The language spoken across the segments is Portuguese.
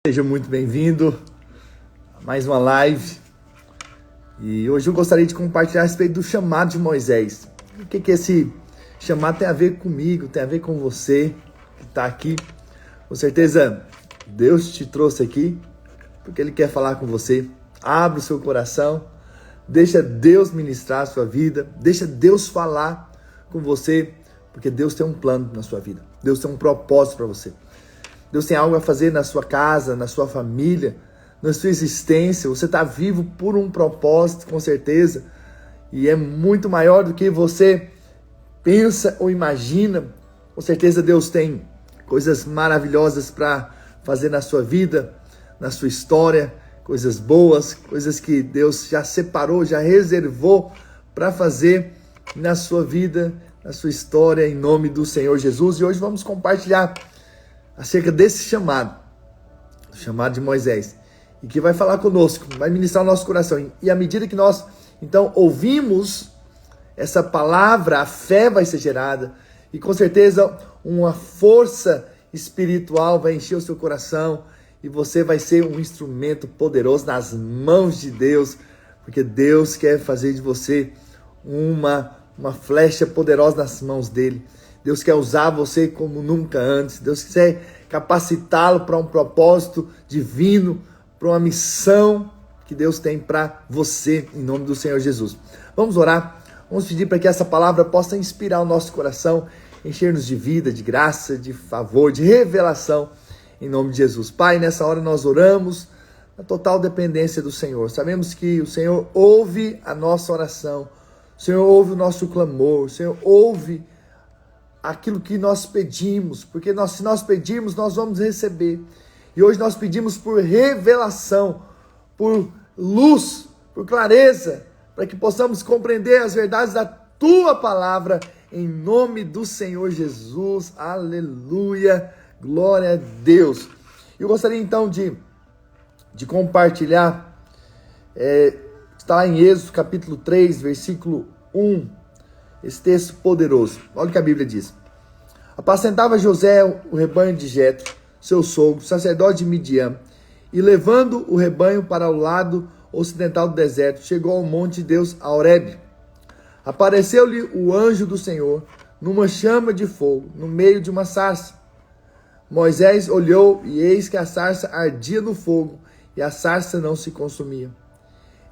Seja muito bem-vindo a mais uma live. E hoje eu gostaria de compartilhar a respeito do chamado de Moisés. O que esse chamado tem a ver comigo, tem a ver com você que está aqui. Com certeza Deus te trouxe aqui porque Ele quer falar com você. Abra o seu coração, deixa Deus ministrar a sua vida, deixa Deus falar com você, porque Deus tem um plano na sua vida. Deus tem um propósito para você. Deus tem algo a fazer na sua casa, na sua família, na sua existência. Você está vivo por um propósito, com certeza. E é muito maior do que você pensa ou imagina. Com certeza Deus tem coisas maravilhosas para fazer na sua vida, na sua história. Coisas boas, coisas que Deus já separou, já reservou para fazer na sua vida, na sua história, em nome do Senhor Jesus. E hoje vamos compartilhar acerca desse chamado, o chamado de Moisés, e que vai falar conosco, vai ministrar o nosso coração. E à medida que nós, então, ouvimos essa palavra, a fé vai ser gerada, e com certeza uma força espiritual vai encher o seu coração, e você vai ser um instrumento poderoso nas mãos de Deus, porque Deus quer fazer de você uma flecha poderosa nas mãos dele. Deus quer usar você como nunca antes. Deus quer capacitá-lo para um propósito divino, para uma missão que Deus tem para você, em nome do Senhor Jesus. Vamos orar, vamos pedir para que essa palavra possa inspirar o nosso coração, encher-nos de vida, de graça, de favor, de revelação, em nome de Jesus. Pai, nessa hora nós oramos na total dependência do Senhor. Sabemos que o Senhor ouve a nossa oração, o Senhor ouve o nosso clamor, o Senhor ouve aquilo que nós pedimos, porque se nós pedirmos, nós vamos receber. E hoje nós pedimos por revelação, por luz, por clareza, para que possamos compreender as verdades da Tua palavra, em nome do Senhor Jesus. Aleluia, glória a Deus. Eu gostaria então de compartilhar, está lá em Êxodo capítulo 3, versículo 1, esse texto poderoso. Olha o que a Bíblia diz. Apacentava José o rebanho de Jetro, seu sogro, sacerdote de Midian, e levando o rebanho para o lado ocidental do deserto, chegou ao monte de Deus, a Horebe. Apareceu-lhe o anjo do Senhor, numa chama de fogo, no meio de uma sarça. Moisés olhou, e eis que a sarça ardia no fogo, e a sarça não se consumia.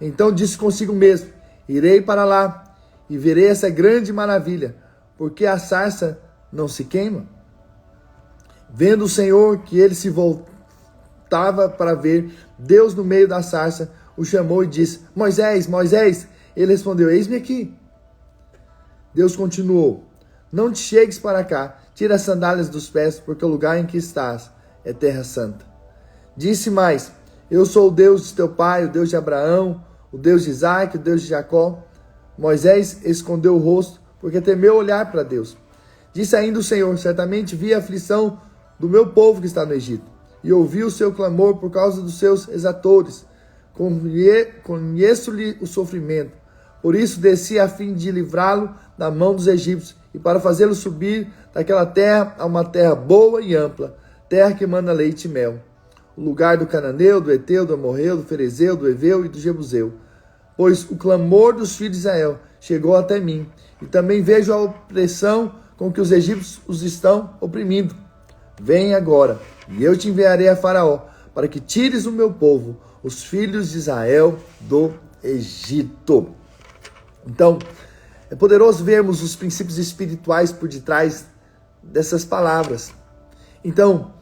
Então disse consigo mesmo: irei para lá, e verei essa grande maravilha, porque a sarça não se queima. Vendo o Senhor que ele se voltava para ver, Deus no meio da sarça o chamou e disse: Moisés, Moisés. Ele respondeu: eis-me aqui. Deus continuou: não te chegues para cá, tira as sandálias dos pés, porque o lugar em que estás é terra santa. Disse mais: eu sou o Deus de teu pai, o Deus de Abraão, o Deus de Isaque, o Deus de Jacó. Moisés escondeu o rosto, porque temeu olhar para Deus. Disse ainda o Senhor: certamente vi a aflição do meu povo que está no Egito, e ouvi o seu clamor por causa dos seus exatores. Conheço-lhe o sofrimento. Por isso desci a fim de livrá-lo da mão dos egípcios, e para fazê-lo subir daquela terra a uma terra boa e ampla, terra que mana leite e mel, o lugar do cananeu, do eteu, do amorreu, do ferezeu, do eveu e do jebuseu. Pois o clamor dos filhos de Israel chegou até mim, e também vejo a opressão com que os egípcios os estão oprimindo. Vem agora, e eu te enviarei a Faraó, para que tires o meu povo, os filhos de Israel, do Egito. Então, é poderoso vermos os princípios espirituais por detrás dessas palavras. Então,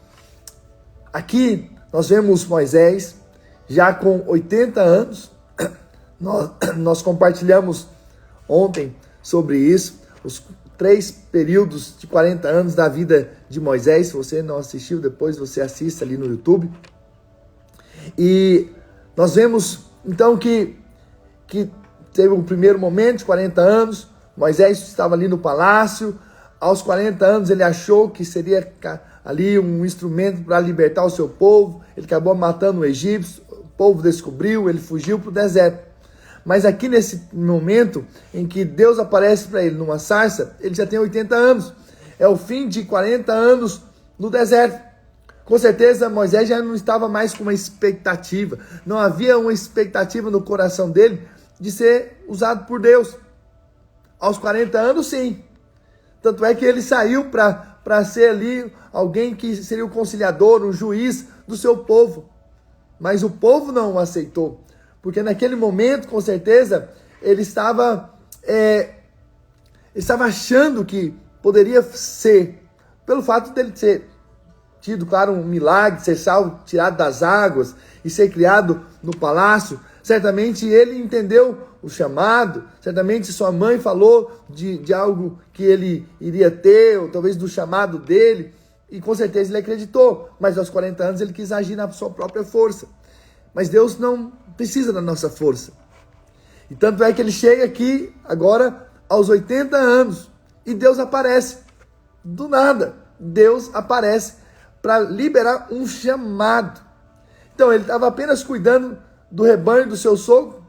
aqui nós vemos Moisés, já com 80 anos, nós compartilhamos ontem sobre isso, os 3 períodos de 40 anos da vida de Moisés. Se você não assistiu, depois você assista ali no YouTube. E nós vemos então que teve um primeiro momento de 40 anos, Moisés estava ali no palácio. Aos 40 anos ele achou que seria ali um instrumento para libertar o seu povo. Ele acabou matando o egípcio, o povo descobriu, ele fugiu para o deserto. Mas aqui nesse momento em que Deus aparece para ele numa sarça, ele já tem 80 anos. É o fim de 40 anos no deserto. Com certeza Moisés já não estava mais com uma expectativa, não havia uma expectativa no coração dele de ser usado por Deus. Aos 40 anos, sim. Tanto é que ele saiu para ser ali alguém que seria o conciliador, o juiz do seu povo. Mas o povo não o aceitou, porque naquele momento, com certeza, ele estava achando que poderia ser, pelo fato dele ser tido, claro, um milagre, ser salvo, tirado das águas e ser criado no palácio. Certamente ele entendeu o chamado, certamente sua mãe falou de algo que ele iria ter, ou talvez do chamado dele, e com certeza ele acreditou, mas aos 40 anos ele quis agir na sua própria força. Mas Deus não precisa da nossa força. E tanto é que ele chega aqui agora aos 80 anos, e Deus aparece, do nada, Deus aparece para liberar um chamado. Então ele estava apenas cuidando do rebanho do seu sogro,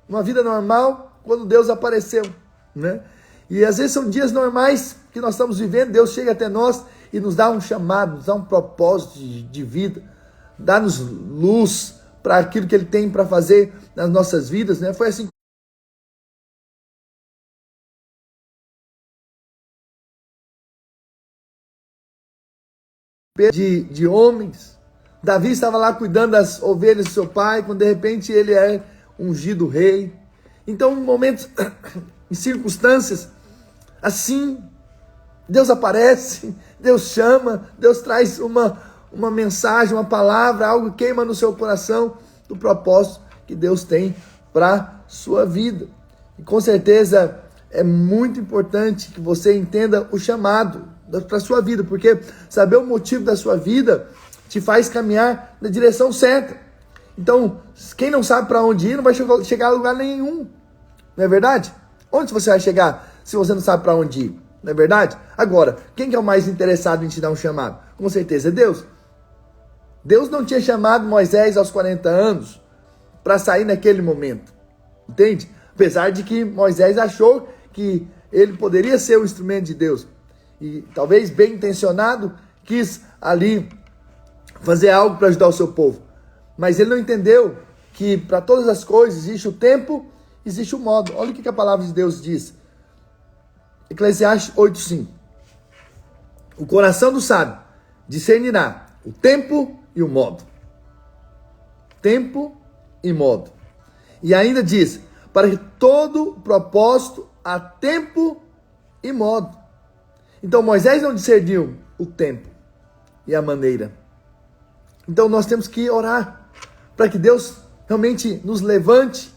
uma vida normal, quando Deus apareceu, né? E às vezes são dias normais que nós estamos vivendo, Deus chega até nós e nos dá um chamado, nos dá um propósito de vida, dá-nos luz para aquilo que Ele tem para fazer nas nossas vidas, né? Foi assim de homens. Davi estava lá cuidando das ovelhas do seu pai, quando de repente ele é ungido rei. Então, em momentos, em circunstâncias assim, Deus aparece, Deus chama, Deus traz uma mensagem, uma palavra, algo queima no seu coração do propósito que Deus tem para sua vida. E com certeza é muito importante que você entenda o chamado para a sua vida, porque saber o motivo da sua vida te faz caminhar na direção certa. Então, quem não sabe para onde ir, não vai chegar a lugar nenhum. Não é verdade? Onde você vai chegar se você não sabe para onde ir? Não é verdade? Agora, quem que é o mais interessado em te dar um chamado? Com certeza é Deus. Deus não tinha chamado Moisés aos 40 anos para sair naquele momento. Entende? Apesar de que Moisés achou que ele poderia ser o instrumento de Deus. E talvez bem intencionado, quis ali fazer algo para ajudar o seu povo. Mas ele não entendeu que para todas as coisas existe o tempo, existe o modo. Olha o que a palavra de Deus diz. Eclesiastes 8:5. O coração do sábio discernirá o tempo e o modo. Tempo e modo. E ainda diz, para que todo propósito há tempo e modo. Então Moisés não discerniu o tempo e a maneira. Então nós temos que orar para que Deus realmente nos levante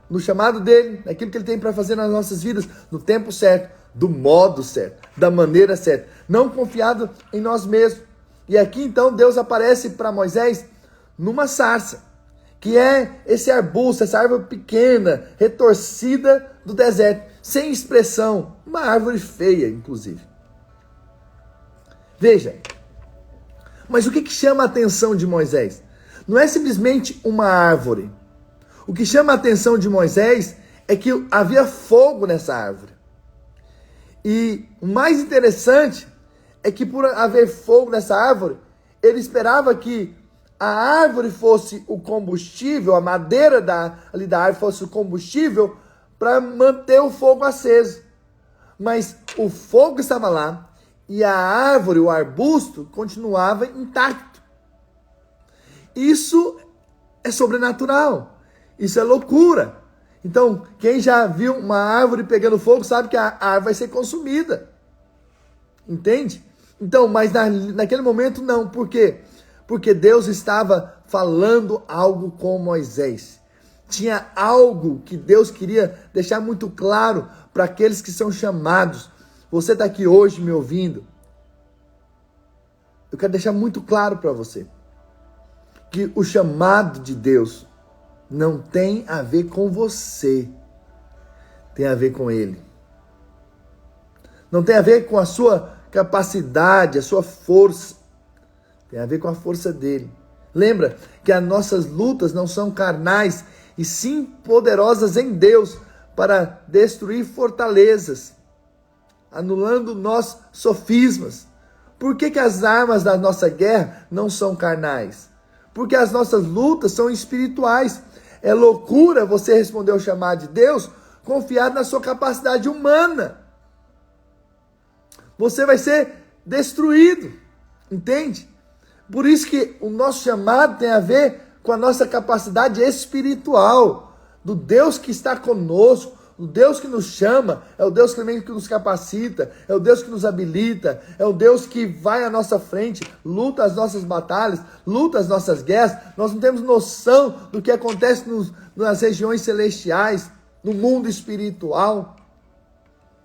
no chamado dele, naquilo que ele tem para fazer nas nossas vidas, no tempo certo, do modo certo, da maneira certa, não confiado em nós mesmos. E aqui então Deus aparece para Moisés numa sarça, que é esse arbusto, essa árvore pequena, retorcida do deserto, sem expressão, uma árvore feia, inclusive. Veja, mas o que chama a atenção de Moisés? Não é simplesmente uma árvore. O que chama a atenção de Moisés é que havia fogo nessa árvore. E o mais interessante é que por haver fogo nessa árvore, ele esperava que a árvore fosse o combustível, a madeira da árvore fosse o combustível para manter o fogo aceso. Mas o fogo estava lá e a árvore, o arbusto, continuava intacto. Isso é sobrenatural. Isso é loucura. Então, quem já viu uma árvore pegando fogo sabe que a árvore vai ser consumida. Entende? Então, mas naquele momento não. Por quê? Porque Deus estava falando algo com Moisés. Tinha algo que Deus queria deixar muito claro para aqueles que são chamados. Você está aqui hoje me ouvindo. Eu quero deixar muito claro para você que o chamado de Deus não tem a ver com você, tem a ver com Ele. Não tem a ver com a sua capacidade, a sua força, tem a ver com a força dele. Lembra que as nossas lutas não são carnais, e sim poderosas em Deus para destruir fortalezas, anulando nossos sofismas. Por que as armas da nossa guerra não são carnais? Porque as nossas lutas são espirituais. É loucura você responder ao chamado de Deus confiado na sua capacidade humana. Você vai ser destruído, entende? Por isso que o nosso chamado tem a ver com a nossa capacidade espiritual, do Deus que está conosco, o Deus que nos chama, é o Deus que nos capacita, é o Deus que nos habilita, é o Deus que vai à nossa frente, luta as nossas batalhas, luta as nossas guerras. Nós não temos noção do que acontece nas regiões celestiais, no mundo espiritual,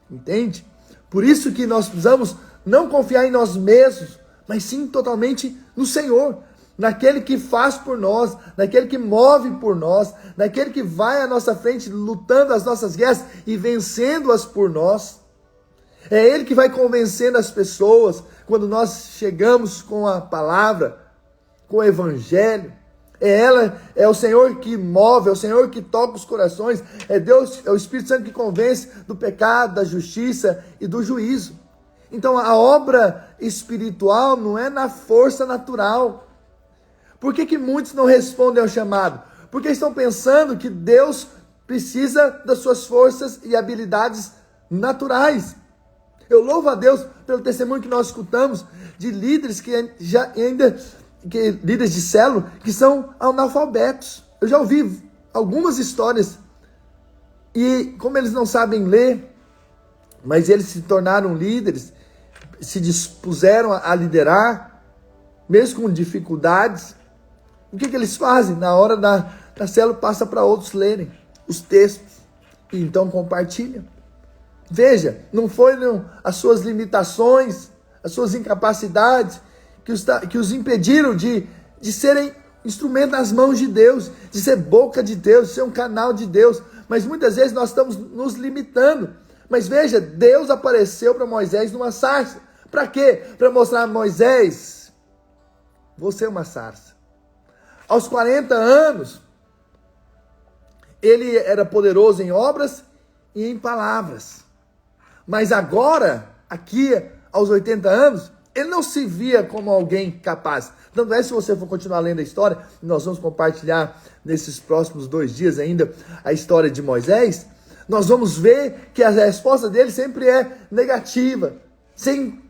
entende? Por isso que nós precisamos não confiar em nós mesmos, mas sim totalmente no Senhor, naquele que faz por nós, naquele que move por nós, naquele que vai à nossa frente lutando as nossas guerras e vencendo-as por nós. É Ele que vai convencendo as pessoas quando nós chegamos com a palavra, com o Evangelho. É o Senhor que move, é o Senhor que toca os corações, é Deus, é o Espírito Santo que convence do pecado, da justiça e do juízo. Então a obra espiritual não é na força natural. Por que muitos não respondem ao chamado? Porque estão pensando que Deus precisa das suas forças e habilidades naturais. Eu louvo a Deus pelo testemunho que nós escutamos de líderes líderes de célula que são analfabetos. Eu já ouvi algumas histórias e como eles não sabem ler, mas eles se tornaram líderes, se dispuseram a liderar, mesmo com dificuldades. O que eles fazem? Na hora da célula passa para outros lerem os textos e então compartilham. Veja, não foram as suas limitações, as suas incapacidades que os impediram de serem instrumento nas mãos de Deus, de ser boca de Deus, de ser um canal de Deus. Mas muitas vezes nós estamos nos limitando. Mas veja, Deus apareceu para Moisés numa sarça. Para quê? Para mostrar a Moisés, você é uma sarça. Aos 40 anos, ele era poderoso em obras e em palavras. Mas agora, aqui, aos 80 anos, ele não se via como alguém capaz. Tanto é, se você for continuar lendo a história, nós vamos compartilhar nesses próximos 2 dias ainda a história de Moisés, nós vamos ver que a resposta dele sempre é negativa, sem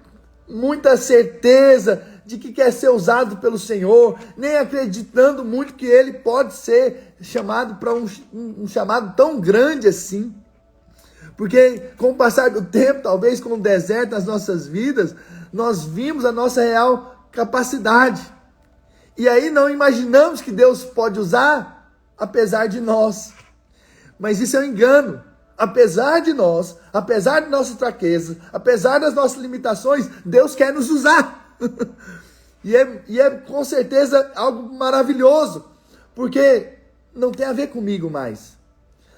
muita certeza de que quer ser usado pelo Senhor, nem acreditando muito que ele pode ser chamado para um chamado tão grande assim. Porque com o passar do tempo, talvez com o deserto nas nossas vidas, nós vimos a nossa real capacidade. E aí não imaginamos que Deus pode usar, apesar de nós. Mas isso é um engano. Apesar de nós, apesar de nossas fraquezas, apesar das nossas limitações, Deus quer nos usar. E é com certeza algo maravilhoso, porque não tem a ver comigo mais.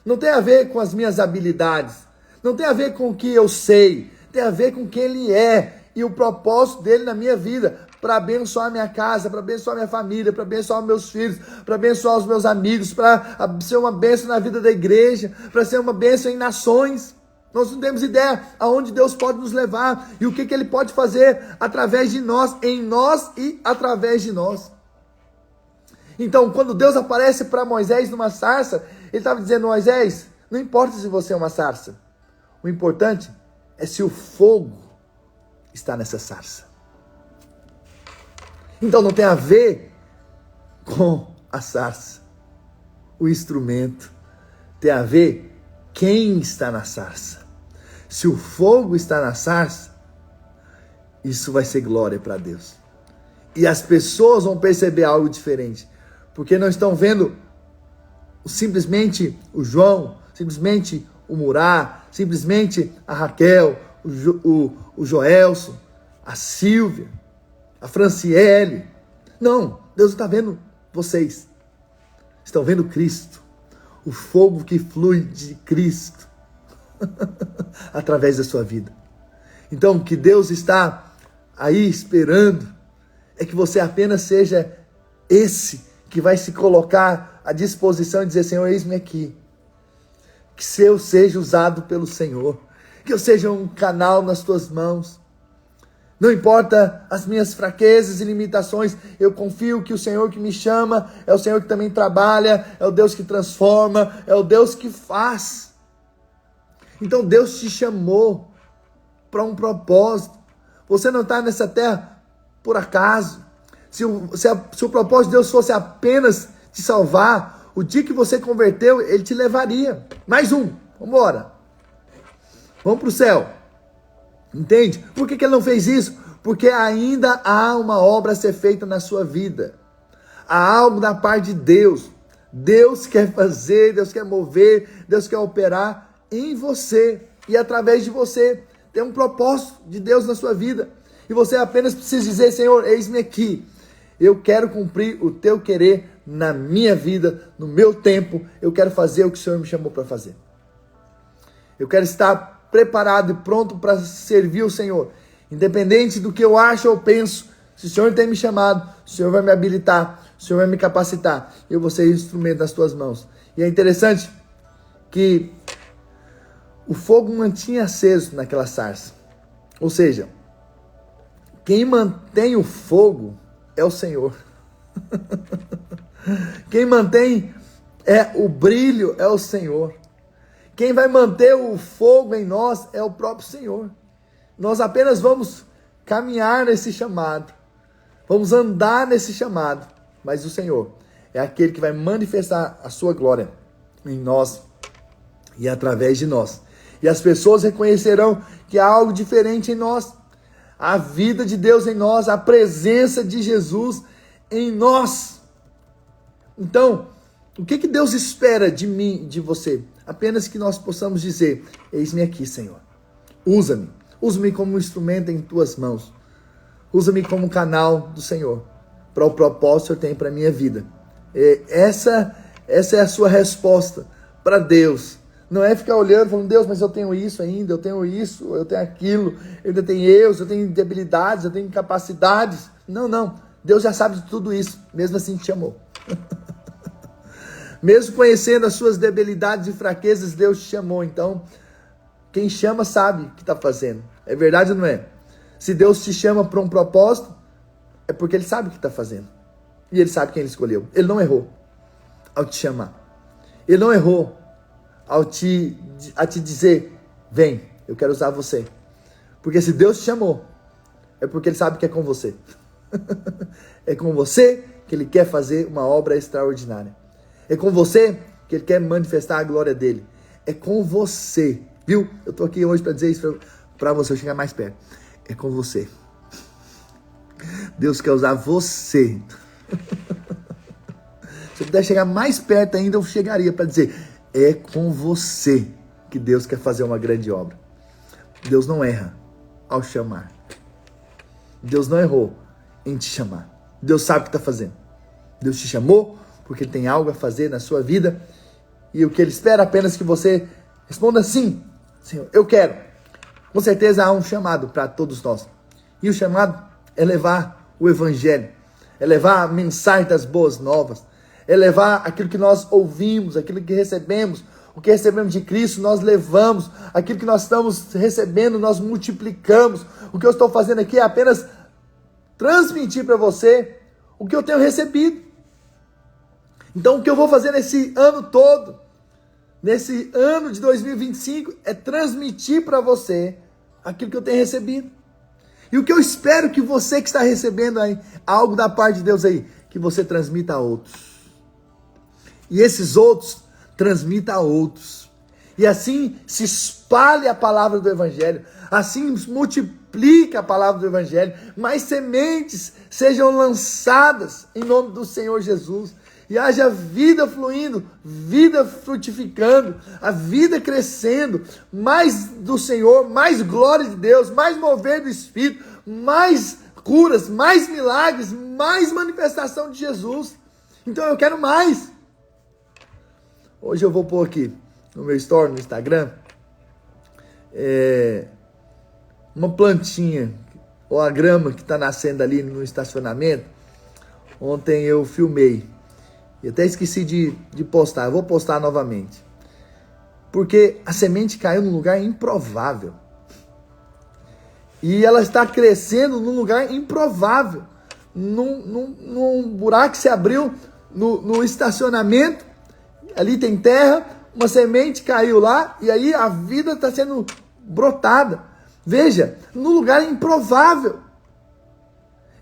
Não tem a ver com as minhas habilidades. Não tem a ver com o que eu sei. Tem a ver com quem Ele é e o propósito dele na minha vida, para abençoar minha casa, para abençoar minha família, para abençoar meus filhos, para abençoar os meus amigos, para ser uma bênção na vida da igreja, para ser uma bênção em nações. Nós não temos ideia aonde Deus pode nos levar e o que Ele pode fazer através de nós, em nós e através de nós. Então, quando Deus aparece para Moisés numa sarça, Ele estava dizendo: Moisés, não importa se você é uma sarça, o importante é se o fogo está nessa sarça. Então não tem a ver com a sarça, o instrumento, tem a ver quem está na sarça. Se o fogo está na sarça, isso vai ser glória para Deus. E as pessoas vão perceber algo diferente, porque não estão vendo simplesmente o João, simplesmente o Murá, simplesmente a Raquel, o Joelson, a Silvia, a Franciele. Não, Deus está vendo vocês. Estão vendo Cristo. O fogo que flui de Cristo através da sua vida. Então, o que Deus está aí esperando é que você apenas seja esse que vai se colocar à disposição e dizer: Senhor, eis-me aqui. Que eu seja usado pelo Senhor. Que eu seja um canal nas tuas mãos. Não importa as minhas fraquezas e limitações, eu confio que o Senhor que me chama é o Senhor que também trabalha, é o Deus que transforma, é o Deus que faz. Então Deus te chamou para um propósito. Você não está nessa terra por acaso. Se o propósito de Deus fosse apenas te salvar, o dia que você converteu, Ele te levaria. Mais um, vamos embora. Vamos para o céu. Entende? Por que Ele não fez isso? Porque ainda há uma obra a ser feita na sua vida. Há algo da parte de Deus. Deus quer fazer, Deus quer mover, Deus quer operar em você. E através de você. Tem um propósito de Deus na sua vida. E você apenas precisa dizer: Senhor, eis-me aqui. Eu quero cumprir o teu querer na minha vida, no meu tempo. Eu quero fazer o que o Senhor me chamou para fazer. Eu quero estar preparado e pronto para servir o Senhor. Independente do que eu acho ou penso, se o Senhor tem me chamado, o Senhor vai me habilitar, o Senhor vai me capacitar. Eu vou ser instrumento das tuas mãos. E é interessante que o fogo mantinha aceso naquela sarça. Ou seja, quem mantém o fogo é o Senhor. Quem mantém o brilho é o Senhor. Quem vai manter o fogo em nós é o próprio Senhor. Nós apenas vamos caminhar nesse chamado. Vamos andar nesse chamado. Mas o Senhor é aquele que vai manifestar a sua glória em nós e através de nós. E as pessoas reconhecerão que há algo diferente em nós. A vida de Deus em nós, a presença de Jesus em nós. Então, o que Deus espera de mim, de você? Apenas que nós possamos dizer: eis-me aqui, Senhor. Usa-me. Usa-me como um instrumento em tuas mãos. Usa-me como canal do Senhor. Para o propósito que eu tenho para a minha vida. Essa é a sua resposta para Deus. Não é ficar olhando, falando: Deus, mas eu tenho isso ainda, eu tenho isso, eu tenho aquilo, eu ainda tenho erros, eu tenho debilidades, eu tenho incapacidades. Não. Deus já sabe de tudo isso, mesmo assim te chamou. Mesmo conhecendo as suas debilidades e fraquezas, Deus te chamou. Então, quem chama sabe o que está fazendo. É verdade ou não é? Se Deus te chama para um propósito, é porque Ele sabe o que está fazendo. E Ele sabe quem Ele escolheu. Ele não errou ao te chamar. Ele não errou a te dizer: vem, eu quero usar você. Porque se Deus te chamou, é porque Ele sabe que é com você. É com você que Ele quer fazer uma obra extraordinária. É com você que Ele quer manifestar a glória dEle. É com você, viu? Eu estou aqui hoje para dizer isso para você, eu chegar mais perto. É com você. Deus quer usar você. Se eu puder chegar mais perto ainda, eu chegaria para dizer: é com você que Deus quer fazer uma grande obra. Deus não erra ao chamar. Deus não errou em te chamar. Deus sabe o que está fazendo. Deus te chamou porque Ele tem algo a fazer na sua vida. E o que Ele espera apenas que você responda: sim, Senhor, eu quero. Com certeza há um chamado para todos nós. E o chamado é levar o Evangelho. É levar a mensagem das boas novas. É levar aquilo que nós ouvimos, aquilo que recebemos, o que recebemos de Cristo, nós levamos. Aquilo que nós estamos recebendo, nós multiplicamos. O que eu estou fazendo aqui é apenas transmitir para você o que eu tenho recebido. Então, o que eu vou fazer nesse ano todo, nesse ano de 2025, é transmitir para você aquilo que eu tenho recebido. E o que eu espero que você que está recebendo aí algo da parte de Deus aí, que você transmita a outros. E esses outros, transmita a outros. E assim se espalhe a palavra do Evangelho. Assim multiplique a palavra do Evangelho. Mais sementes sejam lançadas em nome do Senhor Jesus. E haja vida fluindo, vida frutificando, a vida crescendo. Mais do Senhor, mais glória de Deus, mais mover do Espírito, mais curas, mais milagres, mais manifestação de Jesus. Então eu quero mais. Hoje eu vou pôr aqui no meu story, no Instagram, uma plantinha, ou a grama que está nascendo ali no estacionamento. Ontem eu filmei, e até esqueci de postar, eu vou postar novamente. Porque a semente caiu num lugar improvável. E ela está crescendo num lugar improvável. Num buraco que se abriu no estacionamento. Ali tem terra, uma semente caiu lá e aí a vida está sendo brotada. Veja, num lugar improvável.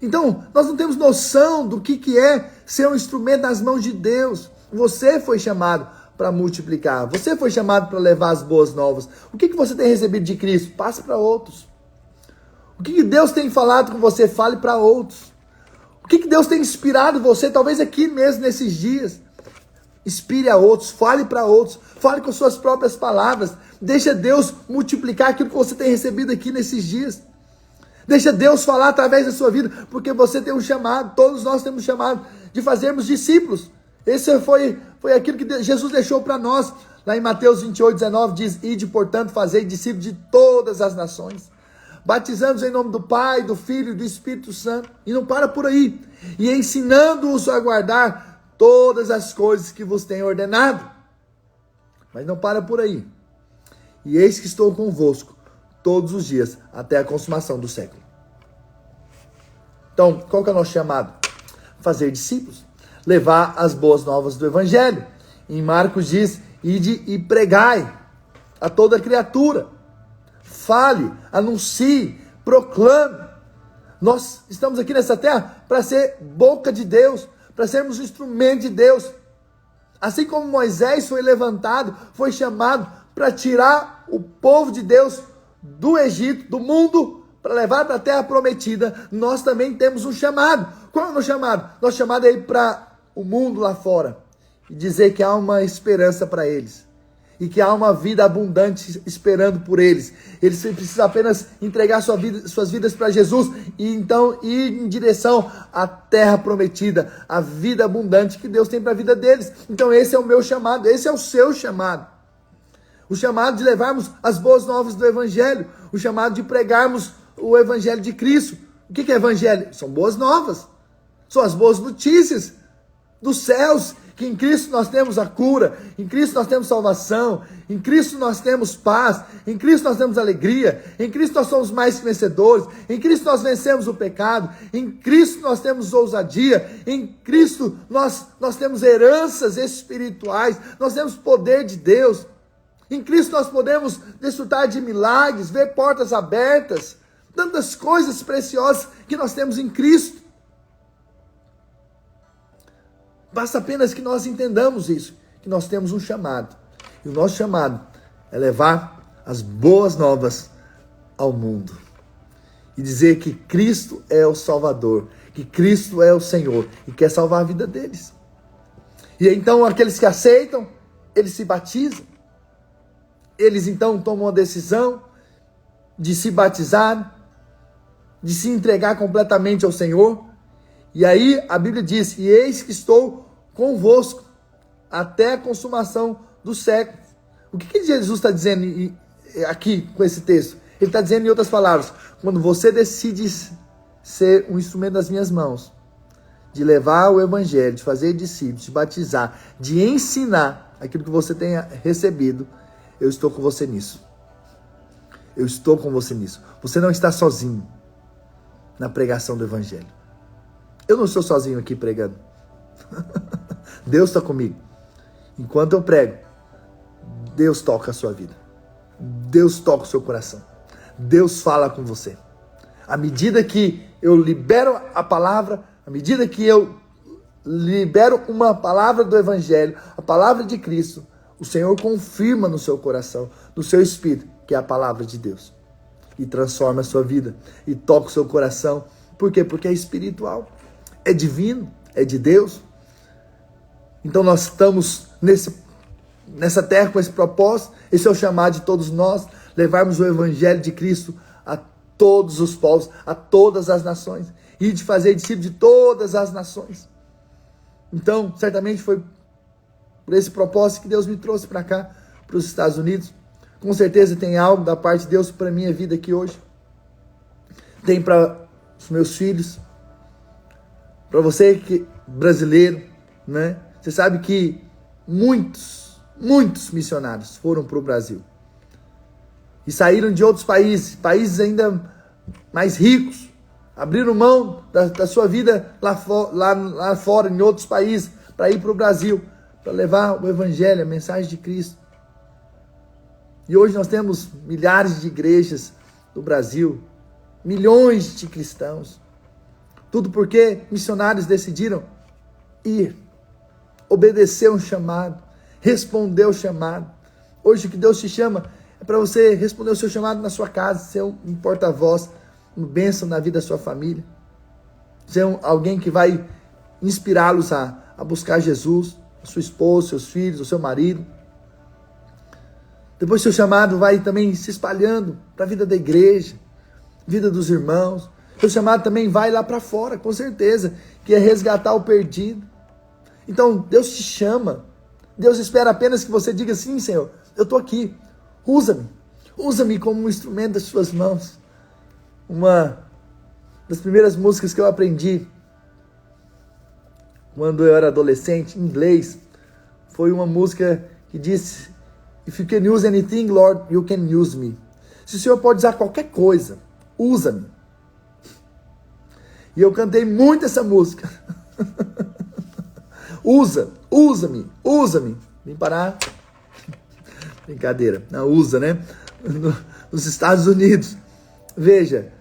Então, nós não temos noção do que é ser um instrumento nas mãos de Deus. Você foi chamado para multiplicar. Você foi chamado para levar as boas novas. O que você tem recebido de Cristo? Passe para outros. O que Deus tem falado com você? Fale para outros. O que Deus tem inspirado você? Talvez aqui mesmo nesses dias. Inspire a outros, fale para outros, fale com suas próprias palavras. Deixa Deus multiplicar aquilo que você tem recebido aqui nesses dias. Deixa Deus falar através da sua vida, porque você tem um chamado, todos nós temos um chamado de fazermos discípulos. Esse foi aquilo que Jesus deixou para nós. Lá em Mateus 28:19 diz: Ide, portanto, fazei discípulos de todas as nações, batizando-os em nome do Pai, do Filho e do Espírito Santo. E não para por aí. E ensinando-os a guardar todas as coisas que vos tenho ordenado. Mas não para por aí. E eis que estou convosco todos os dias, até a consumação do século. Então, qual que é o nosso chamado? Fazer discípulos. Levar as boas novas do Evangelho. Em Marcos diz: ide e pregai a toda criatura. Fale, anuncie, proclame. Nós estamos aqui nessa terra para ser boca de Deus, para sermos instrumento de Deus. Assim como Moisés foi levantado, foi chamado para tirar o povo de Deus do Egito, do mundo, para levar para a terra prometida, nós também temos um chamado. Qual é o nosso chamado? Nosso chamado é ir para o mundo lá fora e dizer que há uma esperança para eles. E que há uma vida abundante esperando por eles. Eles precisam apenas entregar suas vidas para Jesus e então ir em direção à terra prometida, à vida abundante que Deus tem para a vida deles. Então esse é o meu chamado, esse é o seu chamado. O chamado de levarmos as boas novas do Evangelho, o chamado de pregarmos o Evangelho de Cristo. O que é Evangelho? São boas novas, são as boas notícias dos céus, que em Cristo nós temos a cura, em Cristo nós temos salvação, em Cristo nós temos paz, em Cristo nós temos alegria, em Cristo nós somos mais que vencedores, em Cristo nós vencemos o pecado, em Cristo nós temos ousadia, em Cristo nós temos heranças espirituais, nós temos poder de Deus, em Cristo nós podemos desfrutar de milagres, ver portas abertas, tantas coisas preciosas que nós temos em Cristo. Basta apenas que nós entendamos isso, que nós temos um chamado. E o nosso chamado é levar as boas novas ao mundo. E dizer que Cristo é o Salvador, que Cristo é o Senhor e quer salvar a vida deles. E então aqueles que aceitam, eles se batizam. Eles então tomam a decisão de se batizar, de se entregar completamente ao Senhor. E aí a Bíblia diz: e eis que estou convosco até a consumação do século. O que Jesus está dizendo aqui com esse texto? Ele está dizendo, em outras palavras, quando você decide ser um instrumento das minhas mãos, de levar o Evangelho, de fazer discípulos, de batizar, de ensinar aquilo que você tenha recebido, eu estou com você nisso. Eu estou com você nisso. Você não está sozinho na pregação do Evangelho. Eu não estou sozinho aqui pregando. Deus está comigo. Enquanto eu prego, Deus toca a sua vida. Deus toca o seu coração. Deus fala com você. À medida que eu libero a palavra, à medida que eu libero uma palavra do Evangelho, a palavra de Cristo, o Senhor confirma no seu coração, no seu espírito, que é a palavra de Deus. E transforma a sua vida. E toca o seu coração. Por quê? Porque é espiritual. É divino. É de Deus. Então nós estamos nessa terra com esse propósito. Esse é o chamado de todos nós. Levarmos o Evangelho de Cristo a todos os povos, a todas as nações. E de fazer discípulos de todas as nações. Então, certamente foi por esse propósito que Deus me trouxe para cá, para os Estados Unidos. Com certeza tem algo da parte de Deus para a minha vida aqui hoje. Tem para os meus filhos. Para você que brasileiro, né? Você sabe que muitos missionários foram para o Brasil. E saíram de outros países ainda mais ricos, abriram mão da sua vida lá fora, em outros países, para ir para o Brasil, para levar o evangelho, a mensagem de Cristo. E hoje nós temos milhares de igrejas no Brasil, milhões de cristãos. Tudo porque missionários decidiram ir, obedecer um chamado, responder o chamado. Hoje o que Deus te chama é para você responder o seu chamado na sua casa, ser um porta-voz, uma bênção na vida da sua família. Ser alguém que vai inspirá-los a buscar Jesus, a sua esposa, seus filhos, o seu marido. Depois seu chamado vai também se espalhando para a vida da igreja, vida dos irmãos. Seu chamado também vai lá para fora, com certeza, que é resgatar o perdido. Então Deus te chama. Deus espera apenas que você diga sim, Senhor, eu estou aqui. Usa-me como um instrumento das suas mãos. Uma das primeiras músicas que eu aprendi quando eu era adolescente, em inglês, foi uma música que disse: If you can use anything, Lord, you can use me. Se o Senhor pode usar qualquer coisa, usa-me. E eu cantei muito essa música. Usa-me. Vim parar. Brincadeira. Não, usa, né? Nos Estados Unidos. Veja,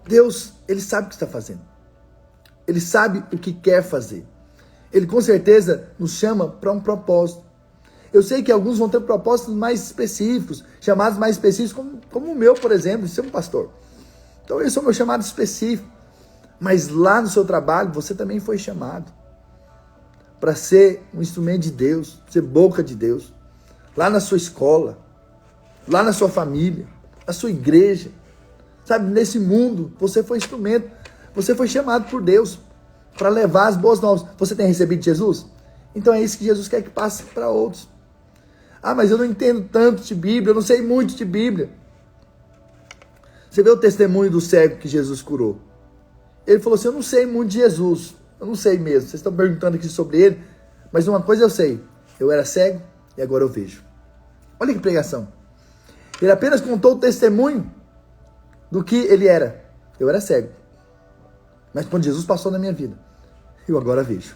Deus, Ele sabe o que está fazendo. Ele sabe o que quer fazer. Ele com certeza nos chama para um propósito. Eu sei que alguns vão ter propósitos mais específicos, chamados mais específicos, como o meu, por exemplo, de ser um pastor. Então esse é o meu chamado específico. Mas lá no seu trabalho, você também foi chamado para ser um instrumento de Deus, ser boca de Deus. Lá na sua escola, lá na sua família, na sua igreja. Sabe, nesse mundo, você foi instrumento, você foi chamado por Deus para levar as boas novas. Você tem recebido Jesus? Então é isso que Jesus quer que passe para outros. Ah, mas eu não entendo tanto de Bíblia, eu não sei muito de Bíblia. Você vê o testemunho do cego que Jesus curou. Ele falou assim, eu não sei muito de Jesus, eu não sei mesmo. Vocês estão perguntando aqui sobre ele, mas uma coisa eu sei, eu era cego e agora eu vejo. Olha que pregação. Ele apenas contou o testemunho do que ele era. Eu era cego, mas quando Jesus passou na minha vida, eu agora vejo.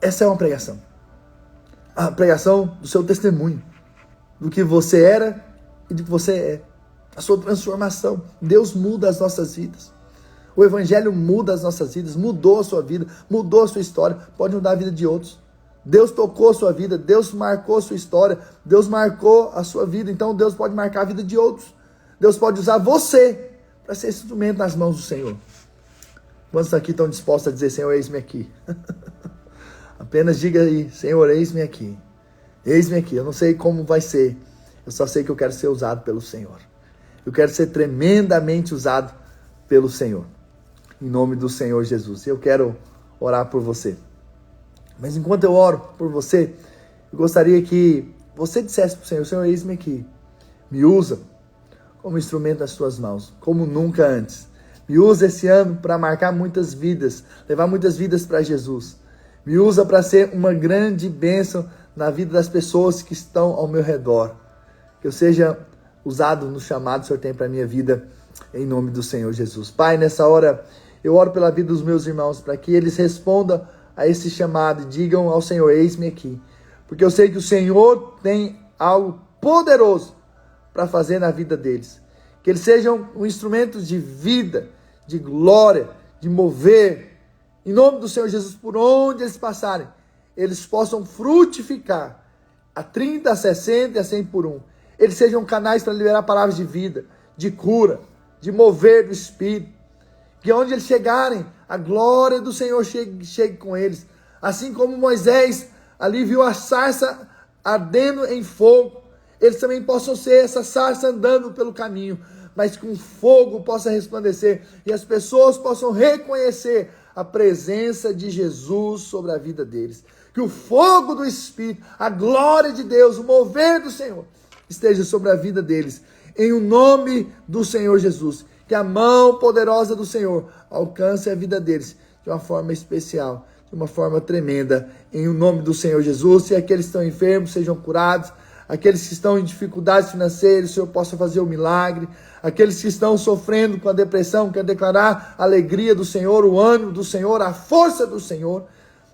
Essa é uma pregação. A pregação do seu testemunho, do que você era e do que você é. A sua transformação. Deus muda as nossas vidas. O Evangelho muda as nossas vidas, mudou a sua vida, mudou a sua história, pode mudar a vida de outros. Deus tocou a sua vida, Deus marcou a sua história, Deus marcou a sua vida, então Deus pode marcar a vida de outros. Deus pode usar você para ser instrumento nas mãos do Senhor. Quantos aqui estão dispostos a dizer, Senhor, eis-me aqui? Apenas diga aí, Senhor, eis-me aqui. Eis-me aqui, eu não sei como vai ser, eu só sei que eu quero ser usado pelo Senhor. Eu quero ser tremendamente usado pelo Senhor. Em nome do Senhor Jesus. Eu quero orar por você. Mas enquanto eu oro por você, eu gostaria que você dissesse para o Senhor, Senhor, eis-me aqui. Me usa como instrumento das suas mãos, como nunca antes. Me usa esse ano para marcar muitas vidas, levar muitas vidas para Jesus. Me usa para ser uma grande bênção na vida das pessoas que estão ao meu redor. Que eu seja usado no chamado que o Senhor tem para a minha vida, em nome do Senhor Jesus. Pai, nessa hora, eu oro pela vida dos meus irmãos, para que eles respondam a esse chamado e digam ao Senhor, eis-me aqui. Porque eu sei que o Senhor tem algo poderoso para fazer na vida deles. Que eles sejam um instrumento de vida, de glória, de mover. Em nome do Senhor Jesus, por onde eles passarem, eles possam frutificar a 30, a 60 e a 100 por um. Eles sejam canais para liberar palavras de vida, de cura, de mover do Espírito. Que onde eles chegarem, a glória do Senhor chegue com eles. Assim como Moisés ali viu a sarça ardendo em fogo, eles também possam ser essa sarça andando pelo caminho, mas com fogo possa resplandecer e as pessoas possam reconhecer a presença de Jesus sobre a vida deles. Que o fogo do Espírito, a glória de Deus, o mover do Senhor esteja sobre a vida deles, em o nome do Senhor Jesus. Que a mão poderosa do Senhor alcance a vida deles de uma forma especial, de uma forma tremenda, em o nome do Senhor Jesus. Se aqueles que estão enfermos sejam curados, Aqueles que estão em dificuldades financeiras, o Senhor possa fazer o milagre. Aqueles que estão sofrendo com a depressão, quero declarar a alegria do Senhor, o ânimo do Senhor, a força do Senhor.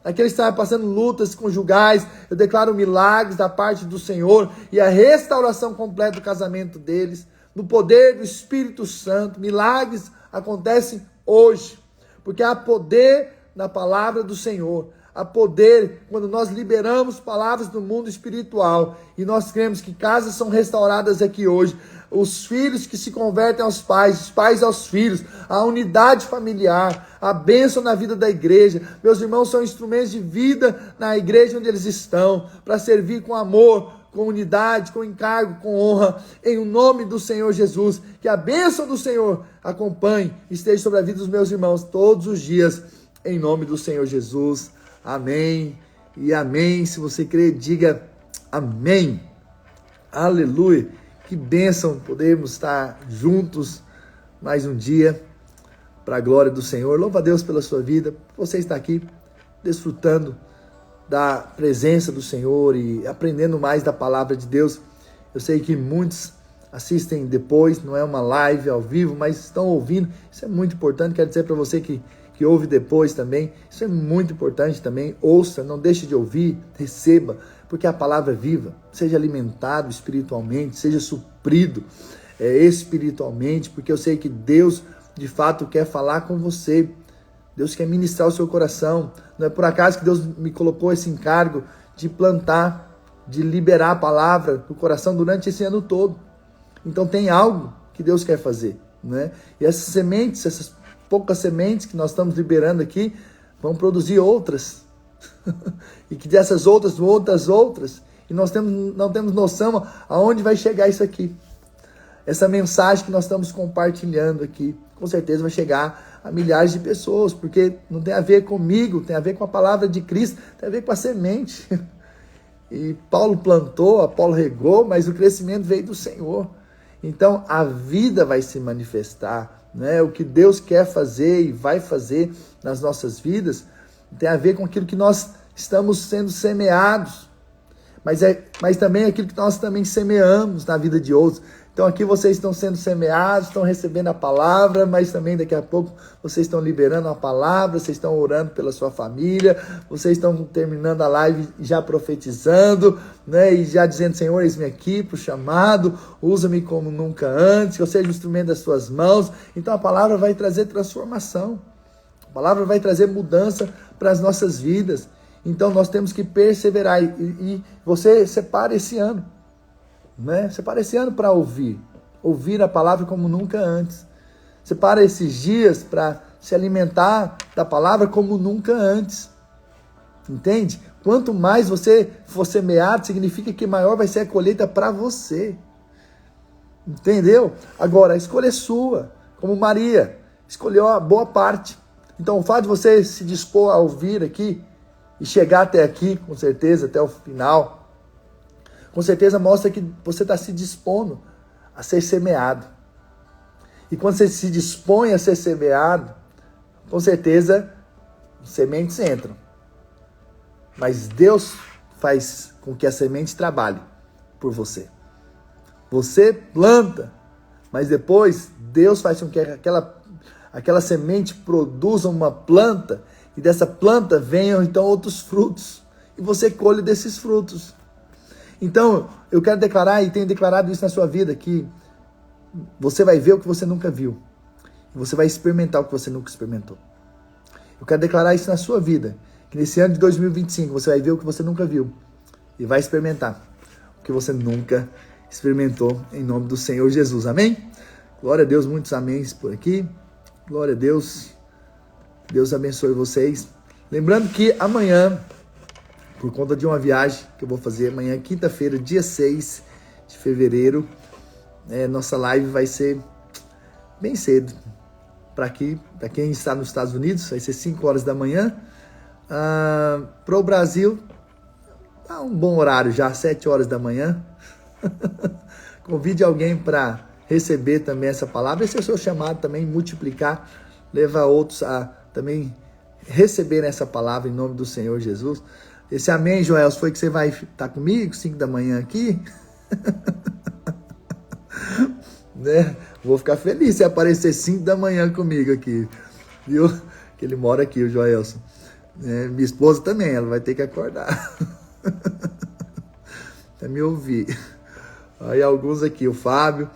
Aqueles que estão passando lutas conjugais, eu declaro milagres da parte do Senhor e a restauração completa do casamento deles, no poder do Espírito Santo. Milagres acontecem hoje, porque há poder na palavra do Senhor. Há poder quando nós liberamos palavras do mundo espiritual e nós cremos que casas são restauradas aqui hoje. Os filhos que se convertem aos pais, os pais aos filhos, a unidade familiar, a bênção na vida da igreja. Meus irmãos são instrumentos de vida na igreja onde eles estão, para servir com amor, com unidade, com encargo, com honra, em o nome do Senhor Jesus. Que a bênção do Senhor acompanhe e esteja sobre a vida dos meus irmãos todos os dias, em nome do Senhor Jesus. Amém e amém. Se você crê, diga amém. Aleluia. Que bênção podermos estar juntos mais um dia para a glória do Senhor. Louva a Deus pela sua vida. Você está aqui desfrutando da presença do Senhor e aprendendo mais da palavra de Deus. Eu sei que muitos assistem depois, não é uma live ao vivo, mas estão ouvindo. Isso é muito importante. Quero dizer para você que ouve depois também, isso é muito importante também. Ouça, não deixe de ouvir, receba, porque a palavra é viva. Seja alimentado espiritualmente, seja suprido espiritualmente, porque eu sei que Deus de fato quer falar com você. Deus quer ministrar o seu coração. Não é por acaso que Deus me colocou esse encargo de plantar, de liberar a palavra no coração durante esse ano todo. Então tem algo que Deus quer fazer, né? E essas sementes, essas poucas sementes que nós estamos liberando aqui, vão produzir outras. E que dessas outras, outras. E nós não temos noção aonde vai chegar isso aqui. Essa mensagem que nós estamos compartilhando aqui, com certeza vai chegar a milhares de pessoas, porque não tem a ver comigo, tem a ver com a palavra de Cristo, tem a ver com a semente. E Paulo plantou, Apolo regou, mas o crescimento veio do Senhor. Então a vida vai se manifestar, né? O que Deus quer fazer e vai fazer nas nossas vidas tem a ver com aquilo que nós estamos sendo semeados, mas também aquilo que nós também semeamos na vida de outros. Então aqui vocês estão sendo semeados, estão recebendo a palavra, mas também daqui a pouco vocês estão liberando a palavra, vocês estão orando pela sua família, vocês estão terminando a live já profetizando, né? E já dizendo: Senhor, eis-me aqui para o chamado, usa-me como nunca antes, que eu seja o instrumento das suas mãos. Então a palavra vai trazer transformação, a palavra vai trazer mudança para as nossas vidas. Então nós temos que perseverar e você separa esse ano. Né? Separa esse ano para ouvir a palavra como nunca antes. Separa esses dias para se alimentar da palavra como nunca antes. Entende? Quanto mais você for semeado, significa que maior vai ser a colheita para você. Entendeu? Agora, a escolha é sua. Como Maria escolheu a boa parte. Então, o fato de você se dispor a ouvir aqui e chegar até aqui, com certeza, até o final, com certeza mostra que você está se dispondo a ser semeado. E quando você se dispõe a ser semeado, com certeza sementes entram. Mas Deus faz com que a semente trabalhe por você. Você planta, mas depois Deus faz com que aquela semente produza uma planta, e dessa planta venham então outros frutos, e você colhe desses frutos. Então, eu quero declarar, e tenho declarado isso na sua vida, que você vai ver o que você nunca viu. E você vai experimentar o que você nunca experimentou. Eu quero declarar isso na sua vida, que nesse ano de 2025 você vai ver o que você nunca viu. E vai experimentar o que você nunca experimentou, em nome do Senhor Jesus. Amém? Glória a Deus, muitos améns por aqui. Glória a Deus. Deus abençoe vocês. Lembrando que amanhã, por conta de uma viagem que eu vou fazer amanhã, quinta-feira, dia 6 de fevereiro, nossa live vai ser bem cedo. Para quem está nos Estados Unidos, vai ser 5 horas da manhã. Para o Brasil, tá um bom horário já, 7 horas da manhã. Convide alguém para receber também essa palavra. Esse é o seu chamado também, multiplicar, levar outros a também receber essa palavra em nome do Senhor Jesus. Esse amém, Joel, foi que você vai estar comigo 5 da manhã aqui? Né? Vou ficar feliz se aparecer 5 da manhã comigo aqui, viu? Que ele mora aqui, o Joelson. Minha esposa também, ela vai ter que acordar. Pra me ouvir. Aí alguns aqui, o Fábio,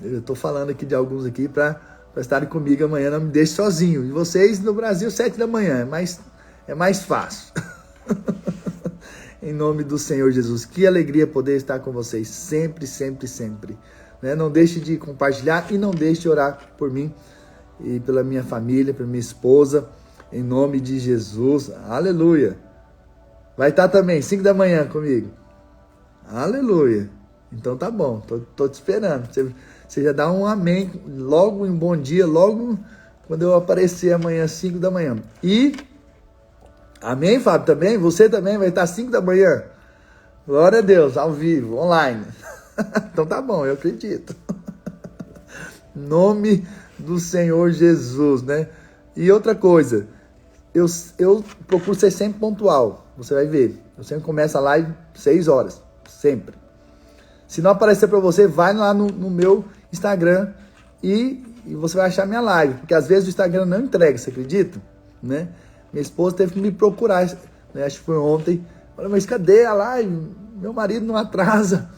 eu tô falando aqui de alguns aqui para estarem comigo amanhã, não me deixe sozinho. E vocês no Brasil, 7 da manhã, é mais fácil. Em nome do Senhor Jesus, que alegria poder estar com vocês sempre, sempre, sempre. Né? Não deixe de compartilhar e não deixe de orar por mim e pela minha família, pela minha esposa, em nome de Jesus. Aleluia. Vai estar também 5 da manhã comigo. Aleluia. Então tá bom, tô te esperando. Você já dá um amém, logo um bom dia, logo quando eu aparecer amanhã, 5 da manhã. E, amém, Fábio, também? Você também vai estar 5 da manhã? Glória a Deus, ao vivo, online. Então tá bom, eu acredito. Nome do Senhor Jesus, né? E outra coisa, eu procuro ser sempre pontual, você vai ver. Eu sempre começo a live 6 horas, sempre. Se não aparecer para você, vai lá no meu Instagram e você vai achar minha live. Porque às vezes o Instagram não entrega, você acredita? Né? Minha esposa teve que me procurar, né? Acho que foi ontem. Falei, mas cadê a live? Meu marido não atrasa.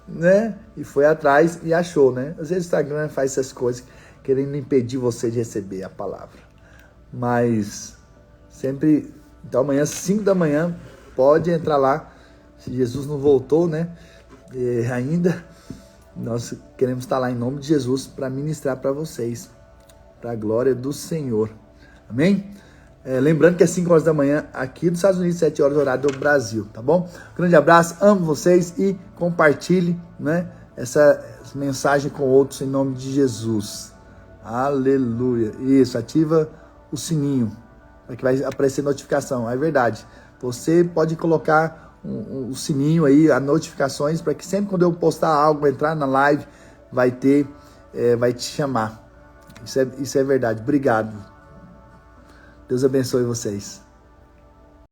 Né? E foi atrás e achou, né? Às vezes o Instagram faz essas coisas querendo impedir você de receber a palavra. Mas sempre, então amanhã, 5 da manhã, pode entrar lá. Se Jesus não voltou, né? Ainda nós queremos estar lá em nome de Jesus para ministrar para vocês, para a glória do Senhor, amém? Lembrando que é 5 horas da manhã aqui dos Estados Unidos, 7 horas horário do Brasil, tá bom? Grande abraço, amo vocês e compartilhe, né, essa mensagem com outros em nome de Jesus, aleluia. Isso, ativa o sininho para que vai aparecer notificação, é verdade, você pode colocar o sininho aí, as notificações, para que sempre quando eu postar algo, entrar na live, vai te chamar. Isso é verdade. Obrigado. Deus abençoe vocês.